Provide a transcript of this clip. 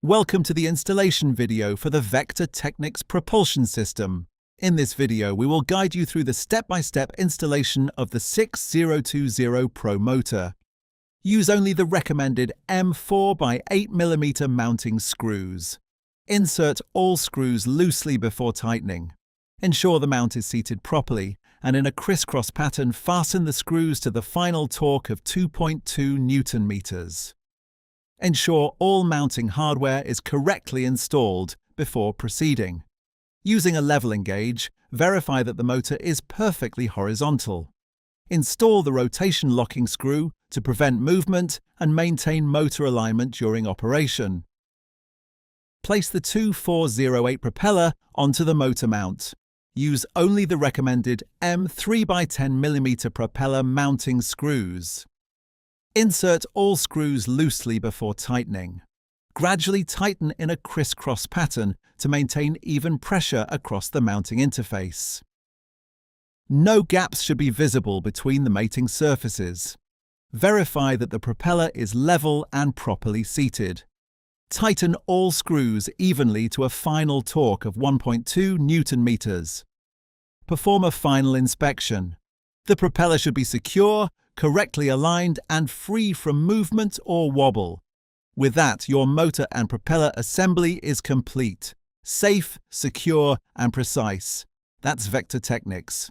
Welcome to the installation video for the Vector Technics propulsion system. In this video, we will guide you through the step-by-step installation of the 6020 Pro motor. Use only the recommended M4 by 8mm mounting screws. Insert all screws loosely before tightening. Ensure the mount is seated properly, and in a crisscross pattern, fasten the screws to the final torque of 2.2 Newton-meters. Ensure all mounting hardware is correctly installed before proceeding. Using a leveling gauge, verify that the motor is perfectly horizontal. Install the rotation locking screw to prevent movement and maintain motor alignment during operation. Place the 2408 propeller onto the motor mount. Use only the recommended M3 by 10mm propeller mounting screws. Insert all screws loosely before tightening. Gradually tighten in a crisscross pattern to maintain even pressure across the mounting interface. No gaps should be visible between the mating surfaces. Verify that the propeller is level and properly seated. Tighten all screws evenly to a final torque of 1.2 Newton-meters. Perform a final inspection. The propeller should be secure, correctly aligned and free from movement or wobble. With that, your motor and propeller assembly is complete, safe, secure and precise. That's Vector Technics.